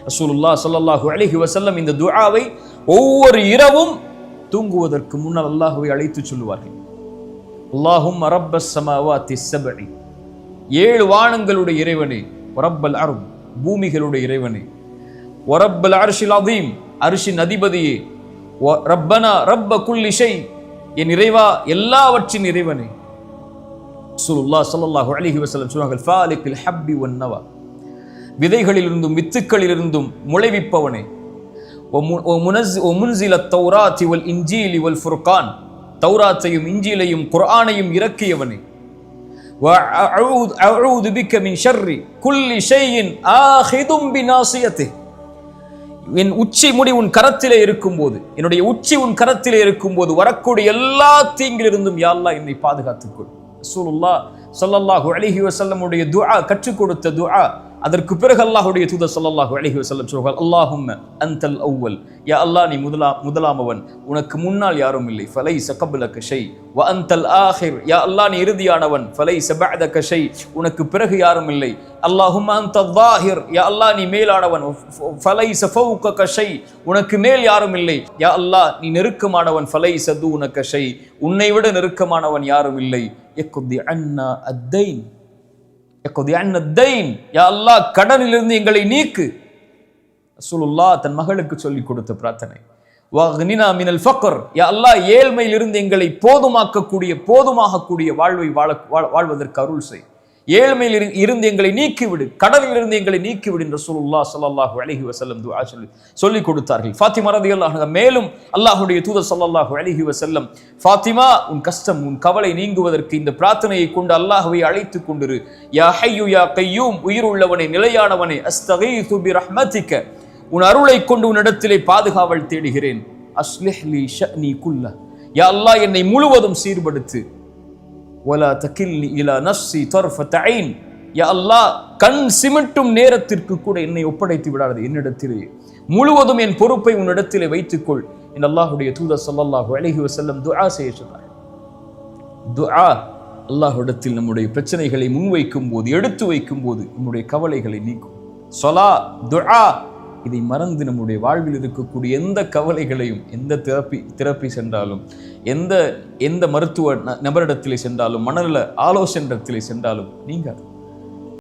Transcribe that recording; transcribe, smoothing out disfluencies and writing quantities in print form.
ரசூலுல்லாஹ் ஸல்லல்லாஹு அலைஹி வஸல்லம் இந்த துஆவை ஒவ்வொரு இரவும் தூங்குவதற்கு முன்னால் அல்லாஹ்வை அழைத்து சொல்லுவார்கள். அல்லாஹும்ம ரப்பஸ் ஸமாவாத்தி ஸப்இ, 7 வானங்களுடைய இறைவனே, ரப்பல் அர்த், பூமிகளுடைய இறைவனே, ரப்பல் அர்ஷில் அதீம், அர்ஷின் அதிபதியே, ரப்பனா ரப்ப குல்லி ஷை, என் இறைவா எல்லாவற்றின் இறைவனே. ரசூலுல்லாஹ் ஸல்லல்லாஹு அலைஹி வஸல்லம் சொன்னார்கள், ஃபாலிகில் ஹப்பி வன் நவா, விதைகளிலிருந்தும் வித்துக்களிலிருந்தும் முளைவிப்பவனே, முனஸில தௌராத்தி வல் இன்ஜீலி வல் ஃபுர்கான், தௌராத்தையும் இன்ஜீலையும் குர்ஆனையும் இறக்கியவனே, வஅஊது பிக மின் ஷர்ரி குல்லி ஷைஇன் ஆஹிதும் பிநாசியத்திஹ், என் உச்சி முடி உன் கரத்திலே இருக்கும்போது, என்னுடைய உச்சி உன் கரத்திலே இருக்கும்போது வரக்கூடிய எல்லா தீங்கிலிருந்தும் யா அல்லாஹ் என்னை பாதுகாத்துக்கொள். ரசூலுல்லாஹ் ஸல்லல்லாஹு அலைஹி வஸல்லம் உடைய துஆ, கற்றுக் கொடுத்த துஆ. அதற்கு பிறகு அல்லாஹ்வுடைய தூதர் ஸல்லல்லாஹு அலைஹி வஸல்லம் சொல்வார்கள், அல்லாஹும்ம அன்தல் அவ்வல், யா அல்லாஹ் நீ முதலாமவன், உனக்கு முன்னால் யாரும் இல்லை, ஃபலைஸ கப்லக ஷை, வ அன்தல் ஆஹிர், யா அல்லாஹ் நீ இறுதியானவன், ஃபலைஸ பஅதக ஷை, உனக்கு பிறகு யாரும் இல்லை. அல்லாஹும்ம அன்தல் ஸாஹிர், யா அல்லாஹ் நீ மேலானவன், ஃபலைஸ ஃபௌகக ஷை, உனக்கு மேல் யாரும் இல்லை. யா அல்லாஹ் நீ நெருக்கமானவன், ஃபலைஸ தூனக ஷை, உன்னை விட நெருக்கமானவன் யாரும் இல்லை. யக்தி அன்னா அத்தைன், யா அல்லாஹ் கடனிலிருந்து எங்களை நீக்கு. ரசூலுல்லாஹ் தன் மகளுக்கு சொல்லிக் கொடுத்த பிரார்த்தனை. வக்னினா மினல் ஃபக்ர், யா அல்லாஹ் ஏழ்மையிலிருந்து எங்களை போதுமாகக்கூடிய வாழ்வை வாழ்வதற்கு அருள் செய். ஏழ்மையில் இருந்து எங்களை நீக்கிவிடு, கடனிலிருந்து எங்களை நீக்கிவிடு என்று ரசூலுல்லாஹ் ஸல்லல்லாஹு அலைஹி வஸல்லம் துஆ சொல்லி கொடுத்தார்கள். ஃபாத்திமா ரலியல்லாஹு அன்ஹா மேலும் அல்லாஹ்வுடைய தூதர் ஸல்லல்லாஹு அலைஹி வஸல்லம், ஃபாத்திமா உன் கஷ்டம் உன் கவலை நீங்குவதற்கு இந்த பிரார்த்தனையை கொண்டு அல்லாஹ்வை அழைத்து கொண்டிரு. யா ஹய்யு யா கய்யூம், உயிர் உள்ளவனே நிலையானவனே, அஸ்தகீது பிரஹ்மதிக, உன் அருளை கொண்டு உன்னிடத்திலே பாதுகாவல் தேடுகிறேன். அஸ்லிஹ் லி ஷஅனி குல்ல, யா அல்லாஹ் என்னை முழுவதும் சீர்படுத்து. வலா தகில்னி இலா நஃப்ஸி தர்ஃபத ஐன், யா அல்லாஹ் கண் சிமிட்டும் நேரத்திற்கு கூட என்னை ஒப்படைத்து விடாதே, என்னிடத்திலே முழுவதும் என் பொறுப்பை உன்னிடத்திலே வைத்துக்கொள் என்று அல்லாஹ்வுடைய தூதர் ஸல்லல்லாஹு அலைஹி வஸல்லம் துஆ செய்ய சொன்னார். துஆ அல்லாஹ்விடத்தில் நம்முடைய பிரச்சனைகளை முன்வைக்கும் போது, எடுத்து வைக்கும் போது நம்முடைய கவலைகளை நீக்கும். ஸலா, துஆ, இதை மறந்து நம்முடைய வாழ்வில் இருக்கக்கூடிய எந்த கவலைகளையும், எந்த தெரப்பி சென்றாலும், எந்த மருத்துவ நபரிடத்திலே சென்றாலும், மனநல ஆலோசனை சென்றாலும் நீங்காது.